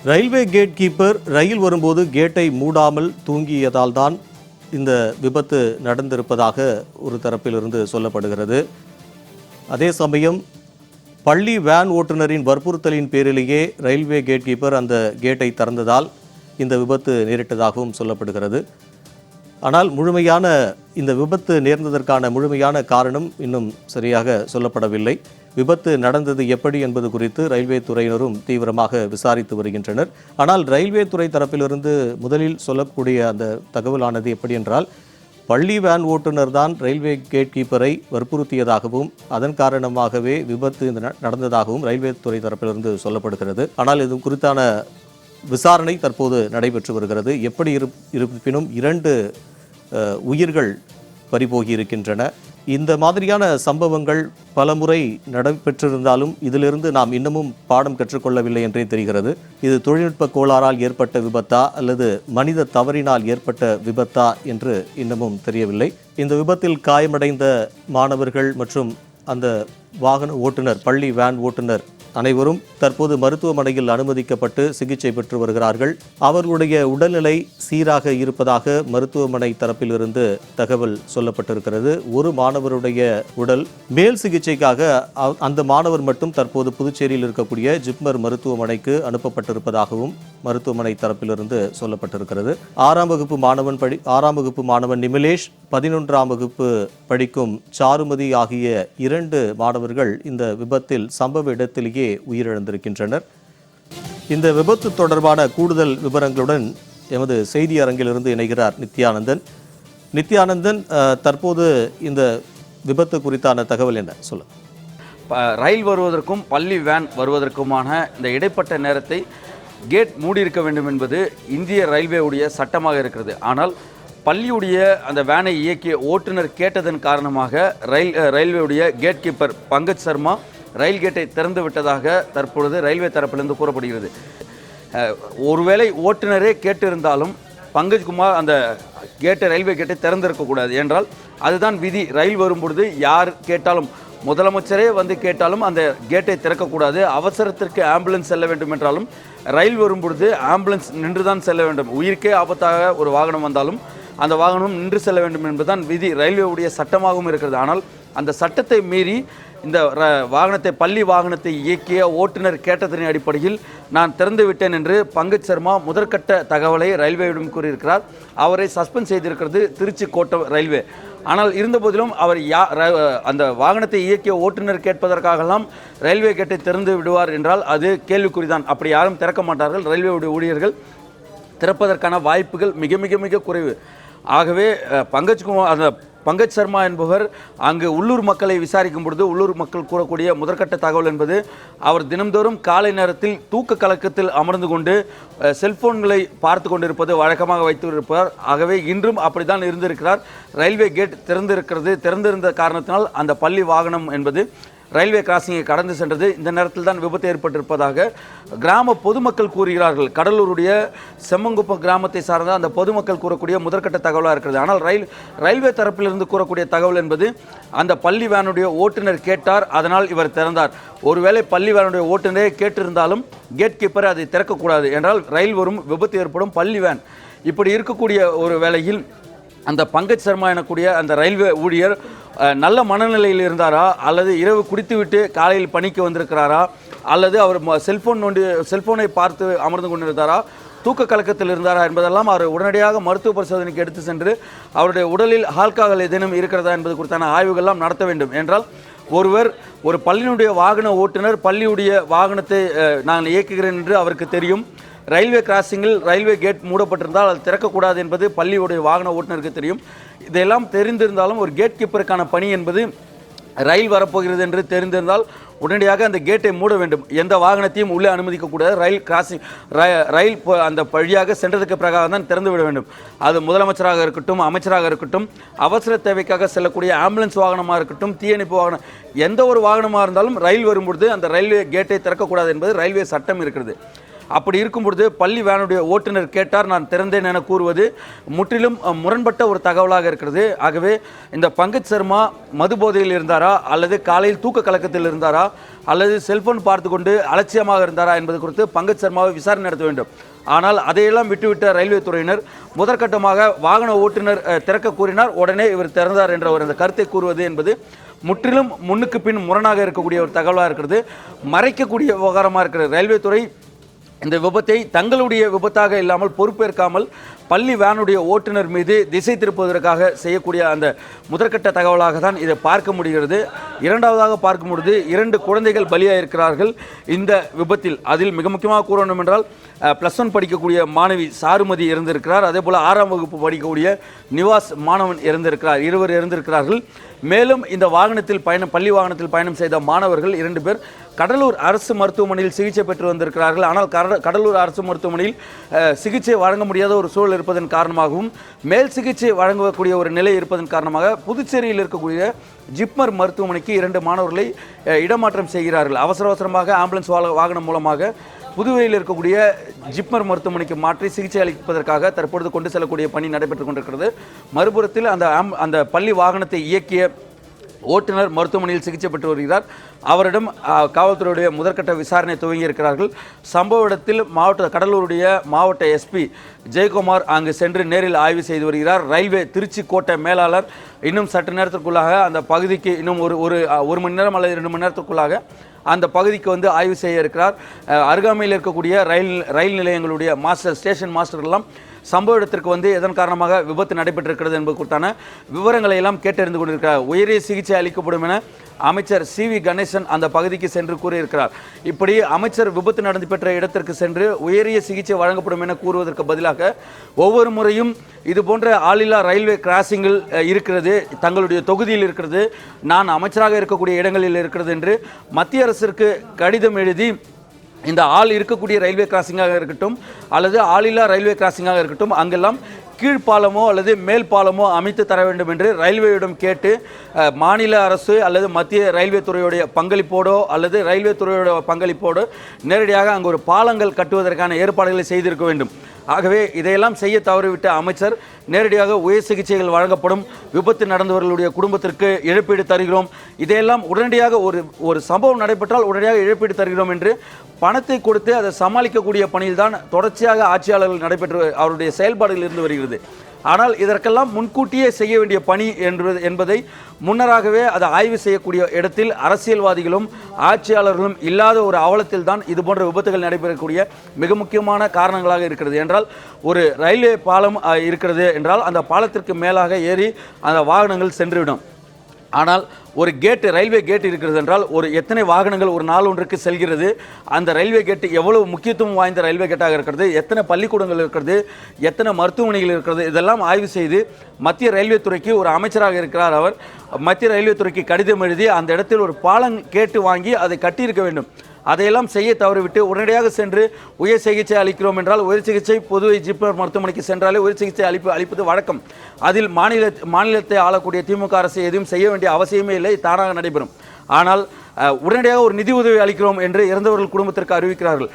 Railway gate keeper ரயில் வரும்போது கேட்டை மூடாமல் தூங்கியதால் தான் இந்த விபத்து நடந்திருப்பதாக ஒரு தரப்பிலிருந்து சொல்லப்படுகிறது. அதே சமயம் பள்ளி வேன் ஓட்டுநரின் வற்புறுத்தலின் பேரிலேயே ரயில்வே கேட் கீப்பர் அந்த கேட்டை திறந்ததால் இந்த விபத்து நேரிட்டதாகவும் சொல்லப்படுகிறது. ஆனால் முழுமையான இந்த விபத்து நேர்ந்ததற்கான முழுமையான காரணம் இன்னும் சரியாக சொல்லப்படவில்லை. விபத்து நடந்தது எப்படி என்பது குறித்து ரயில்வே துறையினரும் தீவிரமாக விசாரித்து வருகின்றனர். ஆனால் ரயில்வே துறை தரப்பிலிருந்து முதலில் சொல்லக்கூடிய அந்த தகவலானது எப்படி என்றால், பள்ளி வேன் ஓட்டுநர் தான் ரயில்வே கேட் கீப்பரை வற்புறுத்தியதாகவும் அதன் காரணமாகவே விபத்து நடந்ததாகவும் ரயில்வே துறை தரப்பிலிருந்து சொல்லப்படுகிறது. ஆனால் இது குறித்தான விசாரணை தற்போது நடைபெற்று வருகிறது. எப்படி இருப்பினும் 2 உயிர்கள் பறிபோகி இருக்கின்றன. இந்த மாதிரியான சம்பவங்கள் பலமுறை நடைபெற்றிருந்தாலும் இதிலிருந்து நாம் இன்னமும் பாடம் கற்றுக்கொள்ளவில்லை என்றே தெரிகிறது. இது தொழில்நுட்ப கோளாறால் ஏற்பட்ட விபத்தா அல்லது மனித தவறினால் ஏற்பட்ட விபத்தா என்று இன்னமும் தெரியவில்லை. இந்த விபத்தில் காயமடைந்த மாணவர்கள் மற்றும் அந்த வாகன ஓட்டுநர், பள்ளி வேன் ஓட்டுநர் அனைவரும் தற்போது மருத்துவமனையில் அனுமதிக்கப்பட்டு சிகிச்சை பெற்று வருகிறார்கள். அவர்களுடைய உடல்நிலை சீராக இருப்பதாக மருத்துவமனை தரப்பிலிருந்து தகவல் சொல்லப்பட்டிருக்கிறது. ஒரு மாணவருடைய உடல் மேல் சிகிச்சைக்காக அந்த மாணவர் மட்டும் தற்போது புதுச்சேரியில் இருக்கக்கூடிய ஜிப்மர் மருத்துவமனைக்கு அனுப்பப்பட்டிருப்பதாகவும் மருத்துவமனை தரப்பிலிருந்து சொல்லப்பட்டிருக்கிறது. 6ஆம் வகுப்பு மாணவன் நிமிலேஷ், 11ஆம் வகுப்பு படிக்கும் சாருமதி ஆகிய 2 மாணவர்கள் இந்த விபத்தில் சம்பவ இடத்திலேயே உயிரிழந்திருக்கின்றனர். இந்த விபத்து தொடர்பான கூடுதல் விவரங்களுடன் எமது செய்தி அரங்கிலிருந்து இணைகிறார் நித்யானந்தன். தற்போது இந்த விபத்து குறித்தான தகவல் என்ன சொல்ல? ரயில் வருவதற்கும் பள்ளி வேன் வருவதற்குமான இந்த இடைப்பட்ட நேரத்தை கேட் மூடியிருக்க வேண்டும் என்பது இந்திய ரயில்வேவுடைய சட்டமாக இருக்கிறது. ஆனால் பள்ளியுடைய அந்த வேனை இயக்கிய ஓட்டுநர் கேட்டதன் காரணமாக ரயில்வேவுடைய கேட் கீப்பர் பங்கஜ் சர்மா ரயில் கேட்டை திறந்து விட்டதாக தற்பொழுது ரயில்வே தரப்பிலிருந்து கூறப்படுகிறது. ஒருவேளை ஓட்டுநரே கேட்டிருந்தாலும் பங்கஜ்குமார் அந்த ரயில்வே கேட்டை திறந்திருக்கக்கூடாது. என்றால் அதுதான் விதி. ரயில் வரும்பொழுது யார் கேட்டாலும், முதலமைச்சரே வந்து கேட்டாலும் அந்த கேட்டை திறக்கக்கூடாது. அவசரத்திற்கு ஆம்புலன்ஸ் செல்ல வேண்டும் என்றாலும் ரயில் வரும்பொழுது ஆம்புலன்ஸ் நின்று தான் செல்ல வேண்டும். உயிருக்கே ஆபத்தாக ஒரு வாகனம் வந்தாலும் அந்த வாகனம் நின்று செல்ல வேண்டும் என்பதுதான் விதி, ரயில்வேவுடைய சட்டமாகவும் இருக்கிறது. ஆனால் அந்த சட்டத்தை மீறி இந்த பள்ளி வாகனத்தை இயக்கிய ஓட்டுநர் கேட்டதன் அடிப்படையில் நான் திறந்து விட்டேன் என்று பங்கஜ் சர்மா முதற்கட்ட தகவலை ரயில்வேயிடம் கூறியிருக்கிறார். அவரை சஸ்பெண்ட் செய்திருக்கிறது திருச்சி கோட்டம் ரயில்வே. ஆனால் இருந்தபோதிலும் அவர் அந்த வாகனத்தை இயக்கிய ஓட்டுநர் கேட்பதற்காகலாம் ரயில்வே கேட்டை திறந்து விடுவார் என்றால் அது கேள்விக்குறிதான். அப்படி யாரும் திறக்க மாட்டார்கள். ரயில்வேவுடைய ஊழியர்கள் திறப்பதற்கான வாய்ப்புகள் மிக மிக மிக குறைவு. ஆகவே பங்கஜ் சர்மா என்பவர் அங்கு உள்ளூர் மக்களை விசாரிக்கும் பொழுது உள்ளூர் மக்கள் கூறக்கூடிய முதற்கட்ட தகவல் என்பது, அவர் தினம்தோறும் காலை நேரத்தில் தூக்க கலக்கத்தில் அமர்ந்து கொண்டு செல்போன்களை பார்த்து கொண்டிருப்பது வழக்கமாக வைத்திருப்பார். ஆகவே இன்றும் அப்படித்தான் இருந்திருக்கிறார். ரயில்வே கேட் திறந்திருந்த காரணத்தினால் அந்த பள்ளி வாகனம் என்பது ரயில்வே கிராசிங்கை கடந்து சென்றது. இந்த நேரத்தில் தான் விபத்து ஏற்பட்டிருப்பதாக கிராம பொதுமக்கள் கூறுகிறார்கள். கடலூருடைய செம்மங்குப்பம் கிராமத்தை சார்ந்த அந்த பொதுமக்கள் கூறக்கூடிய முதற்கட்ட தகவலாக இருக்கிறது. ஆனால் ரயில்வே தரப்பிலிருந்து கூறக்கூடிய தகவல் என்பது, அந்த பள்ளி வேனுடைய ஓட்டுநர் கேட்டார், அதனால் இவர் திறந்தார். ஒருவேளை பள்ளி வேனுடைய ஓட்டுநரே கேட்டிருந்தாலும் கேட் கீப்பர் அதை திறக்கக்கூடாது. என்றால் ரயில் வரும், விபத்து ஏற்படும், பள்ளி வேன் இப்படி இருக்கக்கூடிய ஒரு வேளையில் அந்த பங்கஜ் சர்மா எனக்கூடிய அந்த ரயில்வே ஊழியர் நல்ல மனநிலையில் இருந்தாரா, அல்லது இரவு குடித்துவிட்டு காலையில் பணிக்கு வந்திருக்கிறாரா, அல்லது அவர் செல்போனை பார்த்து அமர்ந்து கொண்டிருந்தாரா, தூக்க கலக்கத்தில் இருந்தாரா என்பதெல்லாம் அவர் உடனடியாக மருத்துவ பரிசோதனைக்கு எடுத்து சென்று அவருடைய உடலில் ஆல்கஹால் ஏதேனும் இருக்கிறதா என்பது குறித்தான ஆய்வுகள்லாம் நடத்த வேண்டும். என்றால் ஒரு பள்ளியினுடைய வாகன ஓட்டுநர் பள்ளியுடைய வாகனத்தை நான் இயக்குகிறேன் என்று அவருக்கு தெரியும். ரயில்வே கிராசிங்கில் ரயில்வே கேட் மூடப்பட்டிருந்தால் அது திறக்கக்கூடாது என்பது பள்ளியுடைய வாகன ஓட்டுநருக்கு தெரியும். இதெல்லாம் தெரிந்திருந்தாலும் ஒரு கேட் கீப்பருக்கான பணி என்பது ரயில் வரப்போகிறது என்று தெரிந்திருந்தால் உடனடியாக அந்த கேட்டை மூட வேண்டும். எந்த வாகனத்தையும் உள்ளே அனுமதிக்கக்கூடாது. ரயில் அந்த வழியாக சென்றதுக்கு பிரகாரம் தான் திறந்து விட வேண்டும். அது முதலமைச்சராக இருக்கட்டும், அமைச்சராக இருக்கட்டும், அவசர தேவைக்காக செல்லக்கூடிய ஆம்புலன்ஸ் வாகனமாக இருக்கட்டும், தீயணைப்பு வாகனம், எந்த ஒரு வாகனமாக இருந்தாலும் ரயில் வரும்பொழுது அந்த ரயில்வே கேட்டை திறக்கக்கூடாது என்பது ரயில்வே சட்டம் இருக்கிறது. அப்படி இருக்கும் பொழுது பள்ளி வேனுடைய ஓட்டுநர் கேட்டார், நான் திறந்தேன் என கூறுவது முற்றிலும் முரண்பட்ட ஒரு தகவலாக இருக்கிறது. ஆகவே இந்த பங்கஜ் சர்மா மது போதையில் இருந்தாரா, அல்லது காலையில் தூக்க கலக்கத்தில் இருந்தாரா, அல்லது செல்போன் பார்த்து கொண்டு அலட்சியமாக இருந்தாரா என்பது குறித்து பங்கஜ் சர்மாவை விசாரணை நடத்த வேண்டும். ஆனால் அதையெல்லாம் விட்டுவிட்ட ரயில்வே துறையினர் முதற்கட்டமாக வாகன ஓட்டுநர் திறக்க கூறினார், உடனே இவர் திறந்தார் என்ற ஒரு அந்த கருத்தை கூறுவது என்பது முற்றிலும் முன்னுக்கு பின் முரணாக இருக்கக்கூடிய ஒரு தகவலாக இருக்கிறது. மறைக்கக்கூடிய விவகாரமாக இருக்கிறது. ரயில்வே துறை இந்த விபத்தை தங்களுடைய விபத்தாக இல்லாமல் பொறுப்பேற்காமல் பள்ளி வேனுடைய ஓட்டுநர் மீது திசை திருப்புவதற்காக செய்யக்கூடிய அந்த முதற்கட்ட தகவலாக தான் இதை பார்க்க முடிகிறது. இரண்டாவதாக பார்க்கும் பொழுது 2 குழந்தைகள் பலியாக இருக்கிறார்கள் இந்த விபத்தில். அதில் மிக முக்கியமாக கூற வேண்டும் என்றால் +1 படிக்கக்கூடிய மாணவி சாருமதி இறந்திருக்கிறார். அதே போல் 6ஆம் வகுப்பு படிக்கக்கூடிய நிவாஸ் மாணவன் இறந்திருக்கிறார். 2 இறந்திருக்கிறார்கள். மேலும் இந்த வாகனத்தில் பள்ளி வாகனத்தில் பயணம் செய்த மாணவர்கள் 2 பேர் கடலூர் அரசு மருத்துவமனையில் சிகிச்சை பெற்று வந்திருக்கிறார்கள். ஆனால் கடலூர் அரசு மருத்துவமனையில் சிகிச்சை வழங்க முடியாத ஒரு சூழல் இருப்பதன் காரணமாகவும் மேல் சிகிச்சை வழங்கக்கூடிய ஒரு நிலை இருப்பதன் காரணமாக புதுச்சேரியில் இருக்கக்கூடிய ஜிப்மர் மருத்துவமனைக்கு 2 மாணவர்களை இடமாற்றம் செய்கிறார்கள். அவசரமாக ஆம்புலன்ஸ் வாகனம் மூலமாக புதுவையில் இருக்கக்கூடிய ஜிப்மர் மருத்துவமனைக்கு மாற்றி சிகிச்சை அளிப்பதற்காக தற்பொழுது கொண்டு செல்லக்கூடிய பணி நடைபெற்றுக் கொண்டிருக்கிறது. மறுபுறத்தில் அந்த பள்ளி வாகனத்தை இயக்கிய ஓட்டுநர் மருத்துவமனையில் சிகிச்சை பெற்று வருகிறார். அவரிடம் காவல்துறையுடைய முதற்கட்ட விசாரணை துவங்கி இருக்கிறார்கள். சம்பவ இடத்தில் கடலூருடைய மாவட்ட எஸ்பி ஜெயக்குமார் அங்கு சென்று நேரில் ஆய்வு செய்து வருகிறார். ரயில்வே திருச்சி கோட்ட மேலாளர் இன்னும் சற்று நேரத்திற்குள்ளாக அந்த பகுதிக்கு இன்னும் ஒரு மணி நேரம் அல்லது 2 மணி நேரத்திற்குள்ளாக அந்த பகுதிக்கு வந்து ஆய்வு செய்ய இருக்கிறார். அருகாமையில் இருக்கக்கூடிய ரயில் நிலையங்களுடைய ஸ்டேஷன் மாஸ்டர்கள்லாம் சம்பவ இடத்திற்கு வந்து எதன் காரணமாக விபத்து நடைபெற்றிருக்கிறது என்பது குறித்தான விவரங்களை எல்லாம் கேட்டறிந்து கொண்டிருக்கிறார். உயரிய சிகிச்சை அளிக்கப்படும் என அமைச்சர் CV கணேசன் அந்த பகுதிக்கு சென்று கூறியிருக்கிறார். இப்படி அமைச்சர் விபத்து நடந்து பெற்ற இடத்திற்கு சென்று உயரிய சிகிச்சை வழங்கப்படும் என கூறுவதற்கு பதிலாக ஒவ்வொரு முறையும் இது போன்ற ஆளில்லா ரயில்வே கிராசிங்கில் இருக்கிறது, தங்களுடைய தொகுதியில் இருக்கிறது, நான் அமைச்சராக இருக்கக்கூடிய இடங்களில் இருக்கிறது என்று மத்திய அரசிற்கு கடிதம் எழுதி இந்த ஆள் இருக்கக்கூடிய ரயில்வே கிராசிங்காக இருக்கட்டும் அல்லது ஆளில்லா ரயில்வே கிராசிங்காக இருக்கட்டும் அங்கெல்லாம் கீழ்ப்பாலமோ அல்லது மேல் பாலமோ அமைத்து தர வேண்டும் என்று ரயில்வேயிடம் கேட்டு மாநில அரசு அல்லது மத்திய ரயில்வே துறையுடைய பங்களிப்போடோ அல்லது ரயில்வே துறையோட பங்களிப்போடோ நேரடியாக அங்கு ஒரு பாலங்கள் கட்டுவதற்கான ஏற்பாடுகளை செய்திருக்க வேண்டும். ஆகவே இதையெல்லாம் செய்ய தவறிவிட்ட அமைச்சர் நேரடியாக உயர் சிகிச்சைகள் வழங்கப்படும், விபத்து நடந்தவர்களுடைய குடும்பத்திற்கு இழப்பீடு தருகிறோம், இதையெல்லாம் உடனடியாக ஒரு சம்பவம் நடைபெற்றால் உடனடியாக இழப்பீடு தருகிறோம் என்று பணத்தை கொடுத்து அதை சமாளிக்கக்கூடிய பணியில்தான் தொடர்ச்சியாக ஆட்சியாளர்கள் நடைபெற்று அவருடைய செயல்பாடுகள் இருந்து வருகிறது. ஆனால் இதற்கெல்லாம் முன்கூட்டியே செய்ய வேண்டிய பணி என்பதை முன்னராகவே அதை ஆய்வு செய்யக்கூடிய இடத்தில் அரசியல்வாதிகளும் ஆட்சியாளர்களும் இல்லாத ஒரு அவலத்தில் தான் இது போன்ற விபத்துகள் நடைபெறக்கூடிய மிக முக்கியமான காரணங்களாக இருக்கிறது. என்றால் ஒரு ரயில்வே பாலம் இருக்கிறது என்றால் அந்த பாலத்திற்கு மேலாக ஏறி அந்த வாகனங்கள் சென்றுவிடும். ஆனால் ஒரு ரயில்வே கேட் இருக்கிறது என்றால் எத்தனை வாகனங்கள் ஒரு நாள் ஒன்றுக்கு செல்கிறது, அந்த ரயில்வே கேட்டு எவ்வளவு முக்கியத்துவம் வாய்ந்த ரயில்வே கேட்டாக இருக்கிறது, எத்தனை பள்ளிக்கூடங்கள் இருக்கிறது, எத்தனை மருத்துவமனைகள் இருக்கிறது, இதெல்லாம் ஆய்வு செய்து மத்திய ரயில்வே துறைக்கு ஒரு அமைச்சராக இருக்கிறார் அவர், மத்திய ரயில்வே துறைக்கு கடிதம் எழுதி அந்த இடத்தில் ஒரு பாலம் கேட்டு வாங்கி அதை கட்டியிருக்க வேண்டும். அதையெல்லாம் செய்ய தவறிவிட்டு உடனடியாக சென்று உயர் சிகிச்சை அளிக்கிறோம் என்றால் உயர் சிகிச்சை புதுவை ஜிப்மர் மருத்துவமனைக்கு சென்றாலே உயர் சிகிச்சை அளிப்பது வழக்கம். அதில் மாநிலத்தை ஆளக்கூடிய திமுக அரசு எதுவும் செய்ய வேண்டிய அவசியமே இல்லை, தானாக நடைபெறும். ஆனால் உடனடியாக ஒரு நிதி உதவி அளிக்கிறோம் என்று இறந்தவர்கள் குடும்பத்திற்கு அறிவிக்கிறார்கள்.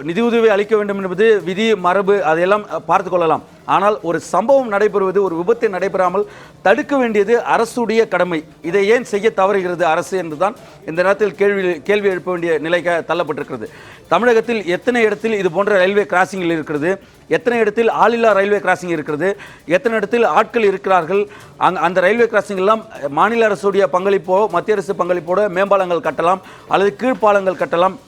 நிதியுதவி அளிக்க வேண்டும் என்பது விதி மரபு, அதையெல்லாம் பார்த்து கொள்ளலாம். ஆனால் ஒரு சம்பவம் நடைபெறுவது, ஒரு விபத்து நடைபெறாமல் தடுக்க வேண்டியது அரசுடைய கடமை. இதை ஏன் செய்ய தவறுகிறது அரசு என்றுதான் இந்த நேரத்தில் கேள்வி எழுப்ப வேண்டிய நிலைக்கு தள்ளப்பட்டிருக்கிறது. தமிழகத்தில் எத்தனை இடத்தில் இது போன்ற ரயில்வே கிராசிங்கில் இருக்கிறது, எத்தனை இடத்தில் ஆளில்லா ரயில்வே கிராசிங் இருக்கிறது, எத்தனை இடத்தில் ஆட்கள் இருக்கிறார்கள், அந்த ரயில்வே கிராசிங் எல்லாம் மாநில அரசுடைய பங்களிப்போ மத்திய அரசு பங்களிப்போடு மேம்பாலங்கள் கட்டலாம் அல்லது கீழ்ப்பாலங்கள் கட்டலாம்.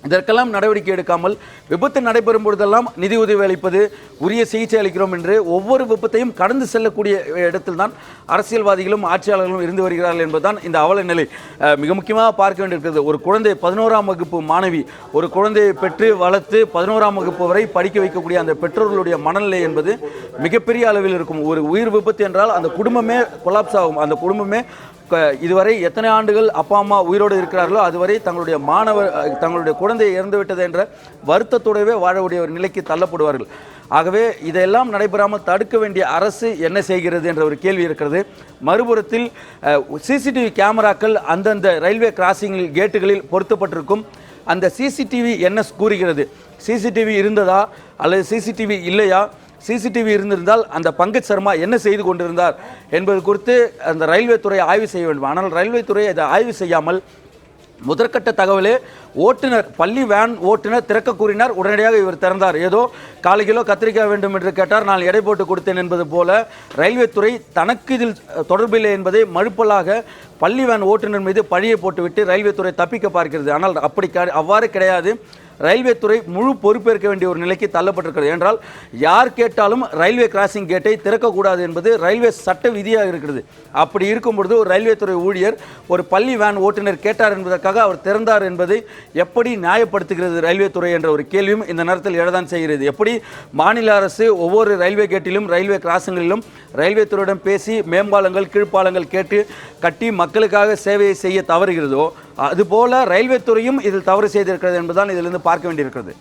இதற்கெல்லாம் நடவடிக்கை எடுக்காமல் விபத்து நடைபெறும் பொழுதெல்லாம் நிதி உதவி அளிப்பது, உரிய சிகிச்சை அளிக்கிறோம் என்று ஒவ்வொரு விபத்தையும் கடந்து செல்லக்கூடிய இடத்தில் தான் அரசியல்வாதிகளும் ஆட்சியாளர்களும் இருந்து வருகிறார்கள் என்பதுதான் இந்த அவல நிலை. மிக முக்கியமாக பார்க்க வேண்டியிருக்கிறது, ஒரு குழந்தை 11ஆம் வகுப்பு மாணவி ஒரு குழந்தையை பெற்று வளர்த்து 11ஆம் வகுப்பு வரை படிக்க வைக்கக்கூடிய அந்த பெற்றோர்களுடைய மனநிலை என்பது மிகப்பெரிய அளவில் இருக்கும். ஒரு உயிர் விபத்து என்றால் அந்த குடும்பமே கொலாப்ஸ் ஆகும். அந்த குடும்பமே இதுவரை எத்தனை ஆண்டுகள் அப்பா அம்மா உயிரோடு இருக்கிறார்களோ அதுவரை தங்களுடைய குழந்தையை இறந்துவிட்டது என்ற வருத்தத்தோடவே வாழக்கூடிய ஒரு நிலைக்கு தள்ளப்படுவார்கள். ஆகவே இதெல்லாம் நடைபெறாமல் தடுக்க வேண்டிய அரசு என்ன செய்கிறது என்ற ஒரு கேள்வி இருக்கிறது. மறுபுறத்தில் CCTV கேமராக்கள் அந்தந்த ரயில்வே கிராசிங் கேட்டுகளில் பொருத்தப்பட்டிருக்கும். அந்த CCTV என்ன கூறுகிறது? சிசிடிவி இருந்ததா அல்லது சிசிடிவி இல்லையா, சிசிடிவி இருந்திருந்தால் அந்த பங்கஜ் சர்மா என்ன செய்து கொண்டிருந்தார் என்பது குறித்து அந்த ரயில்வே துறை ஆய்வு செய்ய வேண்டும். ஆனால் ரயில்வே துறை அதை ஆய்வு செய்யாமல் முதற்கட்ட தகவலே ஓட்டுநர், பள்ளி வேன் ஓட்டுநர் திறக்க கூறினார், உடனடியாக இவர் திறந்தார். ஏதோ 4 கிலோ கத்திரிக்காய் வேண்டும் என்று கேட்டார், நான் எடை போட்டு கொடுத்தேன் என்பது போல ரயில்வே துறை தனக்கு இதில் தொடர்பில்லை என்பதை மழுப்பலாக பள்ளி வேன் ஓட்டுநர் மீது பழியை போட்டுவிட்டு ரயில்வே துறை தப்பிக்க பார்க்கிறது. ஆனால் அவ்வாறு கிடையாது. ரயில்வே துறை முழு பொறுப்பேற்க வேண்டிய ஒரு நிலைக்கு தள்ளப்பட்டிருக்கிறது. என்றால் யார் கேட்டாலும் ரயில்வே கிராசிங் கேட்டை திறக்கக்கூடாது என்பது ரயில்வே சட்ட விதியாக இருக்கிறது. அப்படி இருக்கும் பொழுது ஒரு ரயில்வே துறை ஊழியர் ஒரு பள்ளி வேன் ஓட்டுநர் கேட்டார் என்பதற்காக அவர் திறந்தார் என்பதை எப்படி நியாயப்படுத்துகிறது ரயில்வே துறை என்ற ஒரு கேள்வியும் இந்த நேரத்தில் எழதான் செய்கிறது. எப்படி மாநில அரசு ஒவ்வொரு ரயில்வே கேட்டிலும் ரயில்வே கிராசிங்களிலும் ரயில்வே துறையிடம் பேசி மேம்பாலங்கள் கீழ்ப்பாலங்கள் கேட்டு கட்டி மக்களுக்காக சேவையை செய்ய தவறுகிறதோ, அதுபோல ரயில்வே துறையும் இதில் தவறு செய்திருக்கிறது என்பதுதான் இதிலிருந்து பார்க்க வேண்டியிருக்கிறது.